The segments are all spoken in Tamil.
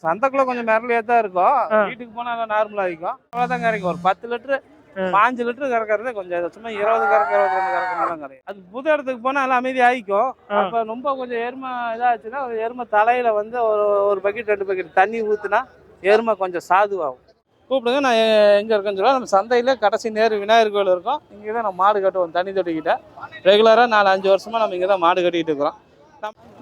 சந்தைக்குள்ள கொஞ்சம் மிரளியா தான் இருக்கும். ஆ. வீட்டுக்கு போனா எல்லாம் நார்மலா ஆயிக்கும். அவ்வளவுதான் கரைக்கும். ஒரு 10 லிட்டரு ஆ. 5 லிட்டரு கறக்கிறது கொஞ்சம் சும்மா 20 கறக்க 22 கறக்கணும் கரையும். அது புது இடத்துக்கு போனா எல்லாம் அமைதி ஆயிக்கும். ஆ. அப்ப ரொம்ப கொஞ்சம் எருமை இதாச்சுன்னா எருமை தலையில வந்து ஒரு பக்கெட் 2 பக்கெட் தண்ணி ஊத்துனா எருமை கொஞ்சம் சாதுவாகும். கூப்பிடுங்க, நான் எங்க இருக்கேன்னு சொல்லுவேன். நம்ம சந்தையில கடைசி நேரு விநாயகர் கோயில் இருக்கோம். இங்கே தான் நம்ம மாடு கட்டுவோம் தண்ணி தொட்டிக்கிட்ட. ரெகுலராக 4-5 வருஷமா நம்ம இங்கே தான் மாடு கட்டிக்கிட்டு இருக்கிறோம்.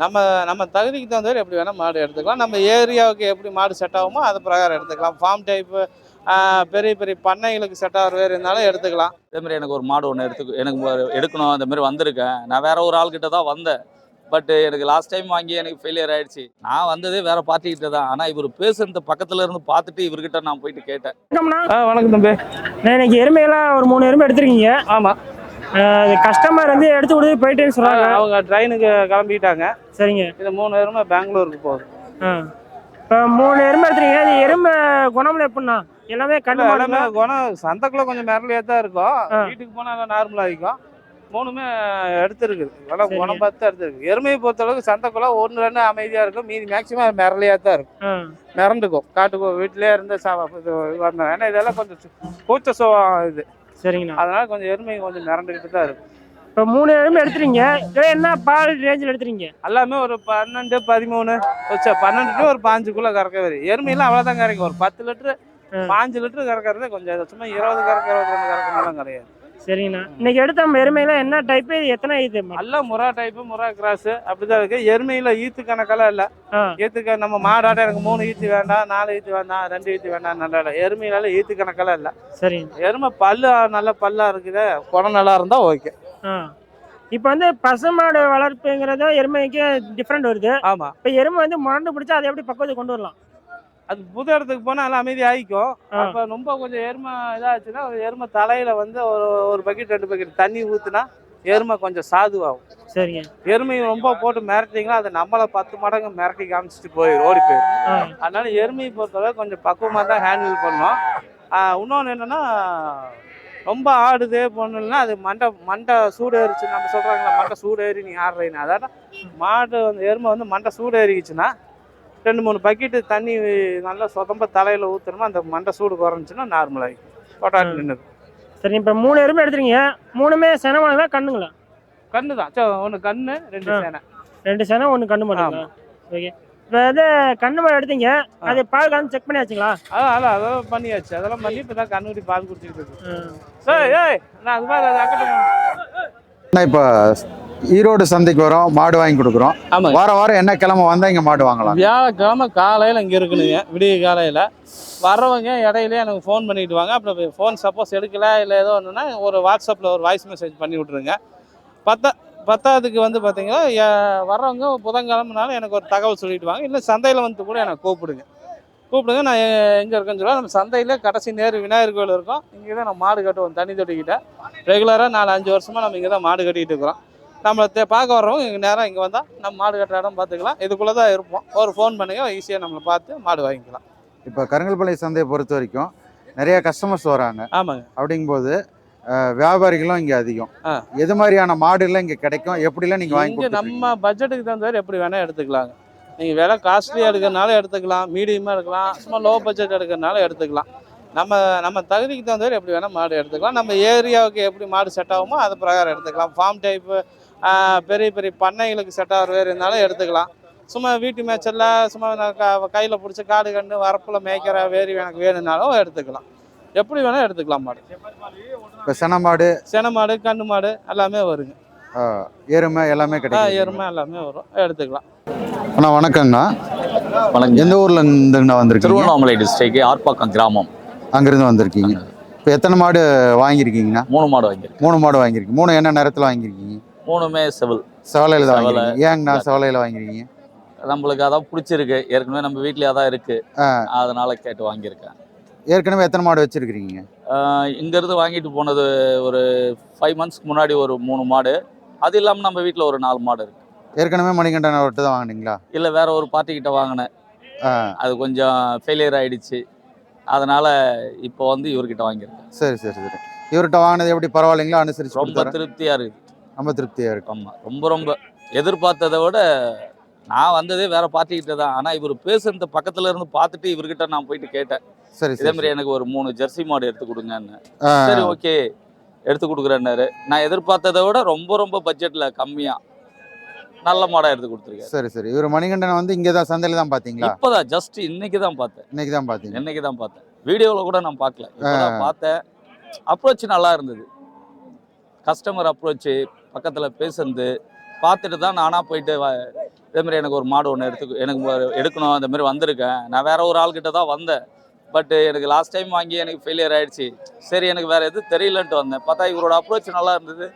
நம்ம நம்ம தகுதிக்கு தகுந்த எப்படி வேணால் மாடு எடுத்துக்கலாம். நம்ம ஏரியாவுக்கு எப்படி மாடு செட் ஆகுமோ அது பிரகாரம் எடுத்துக்கலாம். ஃபார்ம் டைப்பு பெரிய பெரிய பண்ணைகளுக்கு செட் ஆகிற வேறு இருந்தாலும் எடுத்துக்கலாம். அதேமாதிரி எனக்கு ஒரு மாடு ஒன்று எடுக்கணும் அந்த மாதிரி வந்திருக்கேன். நான் வேற ஒரு ஆள்கிட்ட தான் வந்தேன். பட் எனக்கு லாஸ்ட் டைம் வாங்கி எனக்கு ஃபெயிலியர் ஆயிடுச்சு. நான் வந்ததே வேற பார்ட்டிகிட்ட தான். ஆனால் இவர் பேசுறது பக்கத்துல இருந்து பார்த்துட்டு இவர்கிட்ட நான் போயிட்டு கேட்டேன். வணக்கம் தம்பி. இன்னைக்கு எருமையெல்லாம் ஒரு 3 எருமை எடுத்திருக்கீங்க. ஆமாம், கஸ்டமர் வந்து எடுத்து கொடுத்து போயிட்டேன்னு சொல்றாங்க. அவங்க ட்ரெயினுக்கு கிளம்பிட்டாங்க. சரிங்க. இது 3 எருமை பெங்களூருக்கு போகுது. இப்போ 3 எருமை எடுத்துறீங்க. அது எருமை குணம்ல எப்படின்னா எல்லாமே எல்லாமே குணம் சந்தைக்குள்ள கொஞ்சம் மிரளியா தான் இருக்கும். வீட்டுக்கு போனா எல்லாம் நார்மலா ஆயிக்கும். 3மே எடுத்துருக்குது. நல்லா குணம் பார்த்து தான் எடுத்துருக்கு. எருமையை பொறுத்த அளவுக்கு சந்தைக்குள்ள 1-2 அமைதியா இருக்கும். மீதி மேக்சிமம் மிரளியா தான் இருக்கும். மிரண்டுக்கும். காட்டுக்கு வீட்டிலே இருந்து வரணும். ஏன்னா இதெல்லாம் கொஞ்சம் கூச்ச சுபாவம் இது. சரிங்கண்ணா. அதனால கொஞ்சம் எருமை கொஞ்சம் மிரண்டுக்கிட்டு தான் இருக்கும். இப்போ 3 எருமை எடுத்துறீங்க. இதெல்லாம் என்ன பால் ரேஞ்சில் எடுத்துறீங்க? எல்லாமே ஒரு 12, 13 12 to ஒரு 5க்குள்ள கறக்க வரும். எருமையெல்லாம் அவ்வளோதான் கறக்கும். ஒரு 10 லிட்டரு 5 லிட்டரு கறக்கிறது கொஞ்சம் சும்மா 20 கறக்க 22 கறக்கணும் கிடையாது. சரிங்கண்ணா. இன்னைக்கு எடுத்த நம்ம எருமையெல்லாம் என்ன டைப்பு, இது எத்தனை ஈத்து? எல்லாம் முறா டைப்பு, முறா கிராஸ் அப்படிதான் இருக்கு. எருமையில ஈத்து கணக்கெல்லாம் இல்லை. ஈத்துக்க நம்ம மாடாட்ட எனக்கு 3 ஈத்து வேண்டாம், 4 ஈத்து வேண்டாம், 2 ஈத்து வேண்டாம், நல்லா இல்லை. எருமையில ஈத்து கணக்கெல்லாம் இல்லை. சரிங்க. எருமை பல்லு நல்ல பல்லா இருக்குது. குணம் நல்லா இருந்தா ஓகே. இப்போ வந்து பசுமாடு வளர்ப்புங்கிறத எருமைக்கு டிஃப்ரெண்ட் வருது. ஆமா. இப்போ எருமை வந்து முரண்டு பிடிச்சா அதை எப்படி பக்குவத்தை கொண்டு வரலாம்? அது புது இடத்துக்கு போனா எல்லாம் அமைதி ஆயிக்கும். அப்ப ரொம்ப கொஞ்சம் எருமை இதாச்சுன்னா எருமை தலையில வந்து ஒரு பக்கெட் 2 பக்கெட் தண்ணி ஊத்துனா எருமை கொஞ்சம் சாதுவாகும். சரிங்க. எருமையை ரொம்ப போட்டு மிரட்டிங்களா அது நம்மளை 10 மடங்கு மிரட்டி காமிச்சிட்டு போயிடும், ஓடி போயிடும். அதனால எருமையை பொறுத்தவரை கொஞ்சம் பக்குவமா தான் ஹேண்டில் பண்ணணும். இன்னொன்று என்னன்னா, ரொம்ப ஆடுதே பண்ணலன்னா அது மண்டை சூடு ஏறிச்சு. நம்ம சொல்றாங்களா மண்டை சூடு ஏறி நீ ஆடுறீன்னு. அதாவது மாடு வந்து எருமை வந்து மண்டை சூடு ஏறிக்குச்சுன்னா 2-3 பக்கெட்டு தண்ணி நல்லா சொதம்ப தலையில் ஊற்றணுமா அந்த மண்டை சூடு குறைஞ்சின்னா நார்மலாகிக்கும். கொட்டாட்டு நின்று. சரி. இப்போ 3 எருமை எடுத்துறீங்க. 3மே செனவானுங்களா கண்ணுங்களா? கண்ணு தான். சரி, 1 கண்ணு 2 சேனை. 2 சேனை 1 கண்ணு மட்டும். ஓகே. இப்போ இது கண்ணு மாடு எடுத்தீங்க. அது பால் கலந்து செக் பண்ணியாச்சுங்களா? அதெல்லாம் பண்ணியாச்சு. அதெல்லாம் பண்ணி இப்போ தான் கண்ணுக்குட்டி பால் குடிச்சிட்டு இருக்கு. ஏய் நான் அது மாதிரி அக்கட்டும். இப்போ ஈரோடு சந்தைக்கு வரோம், மாடு வாங்கி கொடுக்குறோம். வாரம் என்ன கிழமை வந்தால் இங்கே மாடு வாங்கலாம்? வியாழக்கிழமை காலையில் இங்கே இருக்குனுங்க. விடிய காலையில் வர்றவங்க இடையிலே எனக்கு ஃபோன் பண்ணிட்டு வாங்க. அப்புறம் ஃபோன் சப்போஸ் எடுக்கல இல்லை ஏதோ ஒன்றுனா ஒரு வாட்ஸ்அப்பில் ஒரு வாய்ஸ் மெசேஜ் பண்ணி விட்ருங்க. பத்தாவதுக்கு வந்து பார்த்தீங்கன்னா வர்றவங்க புதன்கிழமைனாலும் எனக்கு ஒரு தகவல் சொல்லிட்டு வாங்க. இல்லை சந்தையில் வந்து கூட எனக்கு கூப்பிடுங்க. நான் எங்கே இருக்கேன்னு சொல்லுவேன். நம்ம சந்தையில் கடைசி நேரு விநாயகர் கோயில் இருக்கோம். இங்கே தான் நம்ம மாடு கட்டுவோம் தண்ணி தொட்டிக்கிட்ட. ரெகுலராக 4-5 வருஷமாக நம்ம இங்கே தான் மாடு கட்டிகிட்டு இருக்கிறோம். நம்மளை பார்க்க வர்றவங்க இங்கே நேரம் இங்கே வந்தால் நம்ம மாடு கட்டுற இடம் பார்த்துக்கலாம். இதுக்குள்ளே தான் இருப்போம். ஒரு ஃபோன் பண்ணுங்க, ஈஸியாக நம்மளை பார்த்து மாடு வாங்கிக்கலாம். இப்போ கருங்கல்பாளையம் சந்தையை பொறுத்த வரைக்கும் நிறைய கஸ்டமர்ஸ் வராங்க. ஆமாங்க. அப்படிங்கும்போது வியாபாரிகளும் இங்கே அதிகம். எது மாதிரியான மாடுலாம் இங்கே கிடைக்கும், எப்படிலாம் நீங்கள் வாங்கி? நம்ம பட்ஜெட்டுக்கு தகுந்த எப்படி வேணால் எடுத்துக்கலாங்க. நீங்கள் விலை காஸ்ட்லியாக எடுக்கிறனால எடுத்துக்கலாம், மீடியமாக எடுக்கலாம், சும்மா லோ பட்ஜெட் எடுக்கிறனால எடுத்துக்கலாம். நம்ம தகுதிக்கு தகுந்த எப்படி வேணால் மாடு எடுத்துக்கலாம். நம்ம ஏரியாவுக்கு எப்படி மாடு செட் ஆகுமோ அது பிரகாரம் எடுத்துக்கலாம். ஃபார்ம் டைப்பு பெரிய பெரிய பண்ணைகளுக்கு செட் ஆகிற வேறு இருந்தாலும் எடுத்துக்கலாம். சும்மா வீட்டு மேய்ச்சலில் சும்மா கையில் பிடிச்சி காடு கண்டு வரப்பில் மேய்க்கிற வேறு எனக்கு வேணும்னாலும் எடுத்துக்கலாம். எப்படி வேணால் எடுத்துக்கலாம் மாடு. இப்போ சென மாடு கண்ணு மாடு எல்லாமே வருங்க. எருமை எல்லாமே கிடைக்கும். எருமை எல்லாமே வரும், எடுத்துக்கலாம். அண்ணா வணக்கங்கண்ணா. வணக்கம். எந்த ஊரில் இருந்துங்கண்ணா வந்திருக்கீங்க? திருவண்ணாமலை டிஸ்ட்ரிக்ட் ஆர்ப்பாக்கம் கிராமம். அங்கேருந்து வந்திருக்கீங்க. இப்போ எத்தனை மாடு வாங்கியிருக்கீங்கண்ணா? 3 மாடு வாங்கியிருக்கேன். 3 மாடு வாங்கியிருக்கீங்க. 3 என்ன நேரத்தில் வாங்கியிருக்கீங்க? 3மே செவலையில் தான் வாங்கியிருக்கீங்க. ஏங்கண்ணா செவலையில் வாங்கியிருக்கீங்க? நம்மளுக்கு அதான் பிடிச்சிருக்கு. ஏற்கனவே நம்ம வீட்லேயே தான் இருக்கு, அதனால கேட்டு வாங்கியிருக்கேன். ஏற்கனவே எத்தனை மாடு வச்சிருக்கிறீங்க? இங்கேருந்து வாங்கிட்டு போனது ஒரு 5 மந்த்ஸ்க்கு முன்னாடி ஒரு 3 மாடு. அது இல்லாமல் நம்ம வீட்டில் ஒரு 4 மாடு இருக்கு. ஏற்கனவே மணிகண்டன் அவர்கிட்ட தான் வாங்கினீங்களா? இல்லை, வேற ஒரு பார்ட்டிக்கிட்ட வாங்கினேன். அது கொஞ்சம் ஃபெயிலியர் ஆகிடுச்சு. அதனால் இப்போ வந்து இவர்கிட்ட வாங்கியிருக்கேன். சரி. இவர்கிட்ட வாங்கினது எப்படி, பரவாயில்லைங்களா? அனுசரிச்சு ரொம்ப திருப்தியாக இருக்குது. ரொம்ப திருப்தியாக இருக்கு. ஆமாம், ரொம்ப எதிர்பார்த்ததை விட நான் வந்ததே வேற பார்ட்டிக்கிட்ட தான். ஆனா இவர் பேசுறது பக்கத்துல இருந்து பார்த்துட்டு இவர்கிட்ட நான் போயிட்டு கேட்டேன். சரி இதே சரி மாதிரி எனக்கு ஒரு 3 ஜெர்சி மாடு எடுத்து கொடுங்கன்னு. ஆ, சரி ஓகே எடுத்து கொடுக்குறேன்னாரு. நான் எதிர்பார்த்ததை விட ரொம்ப ரொம்ப பட்ஜெட்ல கம்மியா நல்ல மாடா எடுத்து கொடுத்துருக்காரு. சரி சரி. இவர் மணிகண்டன் வந்து இங்கே தான் சந்தையில் தான் பார்த்தீங்களா? இப்பதான் ஜஸ்ட் இன்னைக்கு தான் பார்த்தேன். இன்னைக்கு தான் பார்த்தீங்க. இன்னைக்கு தான் பார்த்தேன். வீடியோவில் கூட நான் பார்க்கல. இப்பதான் பார்த்தேன். அப்ரோச் நல்லா இருந்தது. கஸ்டமர் அப்ரோச் பக்கத்துல பேசுறது பார்த்துட்டு தான் நானா போயிட்டு இதே மாதிரி எனக்கு ஒரு மாடு ஒன்று எடுக்கணும் அந்த மாதிரி வந்திருக்கேன். நான் வேற ஒரு ஆள்கிட்ட தான் வந்தேன். பட் எனக்கு லாஸ்ட் டைம் வாங்கி எனக்கு ஃபெயிலியர் ஆயிடுச்சு. சரி எனக்கு வேற எதுவும் தெரியலன்ட்டு வந்தேன். பார்த்தா இவரோட அப்ரோச் நல்லா இருந்தது.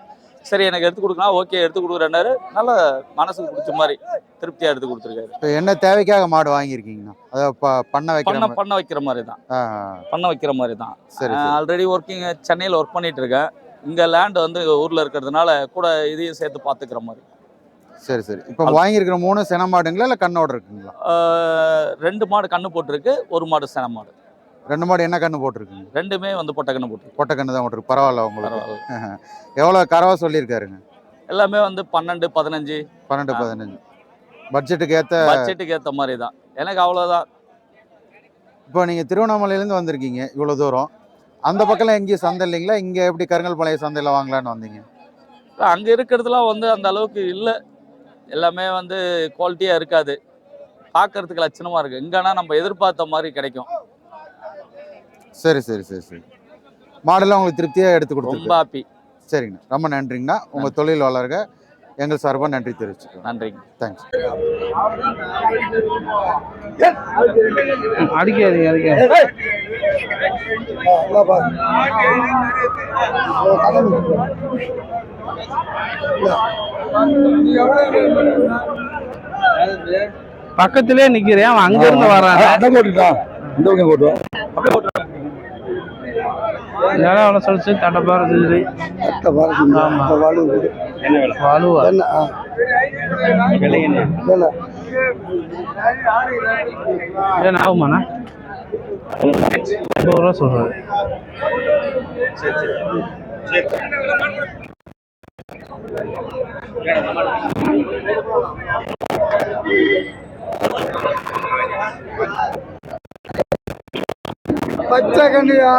சரி எனக்கு எடுத்து கொடுக்கலாம், ஓகே எடுத்து கொடுக்குறேன்னாரு. நல்ல மனசுக்கு பிடிச்ச மாதிரி திருப்தியா எடுத்து கொடுத்துருக்காரு. இப்போ என்ன தேவைக்காக மாடு வாங்கியிருக்கீங்கண்ணா? அதாவது பண்ண வைக்கிற பண்ண வைக்கிற மாதிரி தான். ஆ, பண்ண வைக்கிற மாதிரி தான். சரி சரி. ஆல்ரெடி ஒர்க்கிங் சென்னையில் ஒர்க் பண்ணிட்டு இருக்கேன். இங்க லேண்ட் வந்து ஊர்ல இருக்கிறதுனால கூட இதையும் சேர்த்து பார்த்துக்கிற மாதிரி. சரி சரி. இப்போ வாங்கியிருக்கிற 3 சென மாடுங்களா இல்லை கண்ணோட இருக்குங்களா? 2 மாடு கண்ணு போட்டிருக்கு, 1 மாடு சென மாடு. 2 மாடு என்ன கண்ணு போட்டிருக்குங்க? 2மே வந்து பொட்டை கண்ணு போட்டிருக்கு. பொட்டை கண்ணு தான் போட்டிருக்கு. பரவாயில்ல உங்களுக்கு. பரவாயில்ல. எவ்வளோ கறவை சொல்லியிருக்காருங்க? எல்லாமே வந்து 12, 15 12, 15 பட்ஜெட்டுக்கு ஏற்ற. பட்ஜெட்டுக்கு ஏற்ற மாதிரி தான். எனக்கு அவ்வளோதான். இப்போ நீங்கள் திருவண்ணாமலையிலேருந்து வந்திருக்கீங்க இவ்வளோ தூரம். அந்த பக்கம்லாம் எங்கேயும் சந்தை இல்லைங்களா? இங்கே எப்படி கருங்கல்பாளையம் சந்தையில் வாங்கலான்னு வந்தீங்க? அங்க இருக்கிறதுலாம் வந்து அந்த அளவுக்கு இல்லை. எல்லாமே வந்து குவாலிட்டியா இருக்காது. பார்க்கறதுக்கு லட்சணமா இருக்கு. இங்கன்னா நம்ம எதிர்பார்த்த மாதிரி கிடைக்கும். சரி சரி சரி சரி. மாடெல்லாம் உங்களுக்கு திருப்தியாக எடுத்து ரொம்ப கொடுத்துருக்கு. ஹாப்பி. சரிங்கண்ணா, ரொம்ப நன்றிங்கண்ணா. உங்கள் தொழில் வளர்க. எங்கள் சார்பாக நன்றி தெரிவிச்சுக்கிறோம். நன்றிங்க. தேங்க்ஸ். அடிக்காதீங்க. பக்கத்திலே நிக்கிறேன், அவன் அங்க இருந்து வர்றான். இதெல்லாம் அவ்வளோ சொல்லிச்சு தட்டப்பாரு இருந்துச்சு. ஆமா வாழுவா என்ன ஆகுமாண்ணா? 100 ரூபா சொல்றாரு. பச்சை கண்ணியா